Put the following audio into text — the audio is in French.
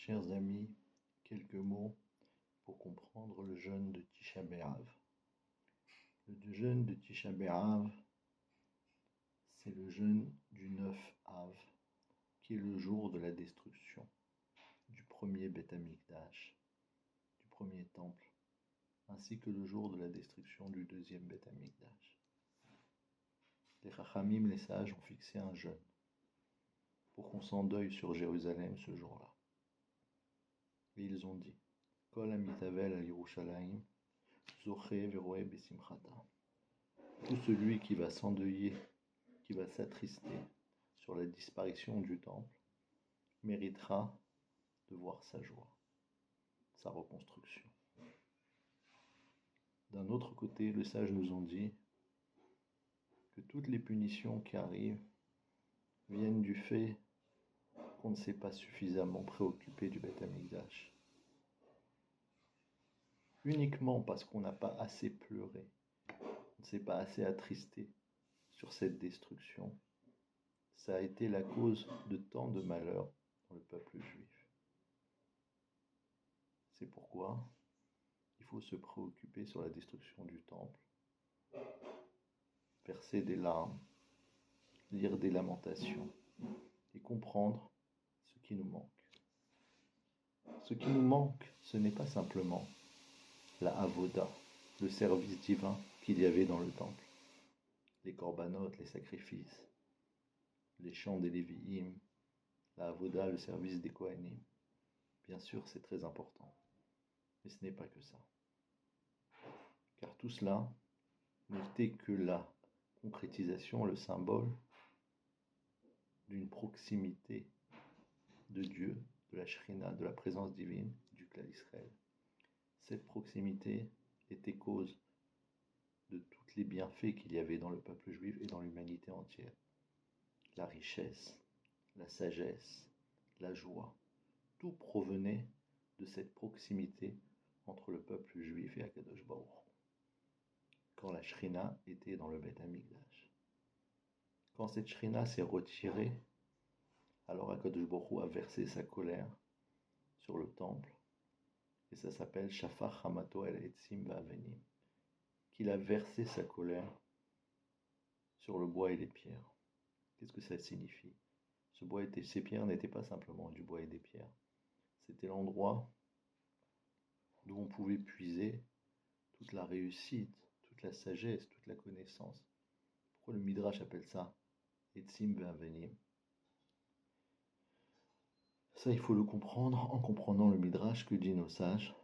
Chers amis, quelques mots pour comprendre le jeûne de Tisha B'Av. Le jeûne de Tisha B'Av, c'est le jeûne du 9 Av, qui est le jour de la destruction du premier Beth Amikdash, du premier temple, ainsi que le jour de la destruction du deuxième Beth Amikdash. Les Chachamim, les sages, ont fixé un jeûne pour qu'on s'endeuille sur Jérusalem ce jour-là. Et ils ont dit, Kol Amitavel al Yerushalayim, Zoché Veroé Besimchata. Tout celui qui va s'endeuiller, qui va s'attrister sur la disparition du temple, méritera de voir sa joie, sa reconstruction. D'un autre côté, les sages nous ont dit que toutes les punitions qui arrivent viennent du fait qu'on ne s'est pas suffisamment préoccupé du Beth Amikdash. Uniquement parce qu'on n'a pas assez pleuré, on ne s'est pas assez attristé sur cette destruction, ça a été la cause de tant de malheurs dans le peuple juif. C'est pourquoi il faut se préoccuper sur la destruction du temple, verser des larmes, lire des lamentations et comprendre ce qui nous manque. Ce qui nous manque, ce n'est pas simplement la avoda, le service divin qu'il y avait dans le temple, les corbanotes, les sacrifices, les chants des Lévi'im, la avoda, le service des Kohanim. Bien sûr, c'est très important, mais ce n'est pas que ça. Car tout cela n'était que la concrétisation, le symbole d'une proximité de Dieu, de la Shrina, de la présence divine du clan d'Israël. Cette proximité était cause de tous les bienfaits qu'il y avait dans le peuple juif et dans l'humanité entière. La richesse, la sagesse, la joie, tout provenait de cette proximité entre le peuple juif et Akadosh Baruch Hu. Quand la Shrina était dans le Beth Amikdash. Quand cette Shrina s'est retirée, alors Akadosh Baruch Hu a versé sa colère sur le temple, et ça s'appelle Shafach Hamato el Etzim Va'avenim, qu'il a versé sa colère sur le bois et les pierres. Qu'est-ce que ça signifie? Ces pierres n'étaient pas simplement du bois et des pierres. C'était l'endroit d'où on pouvait puiser toute la réussite, toute la sagesse, toute la connaissance. Pourquoi le Midrash appelle ça Etzim Va'avenim? Ça, il faut le comprendre en comprenant le Midrash que dit nos sages.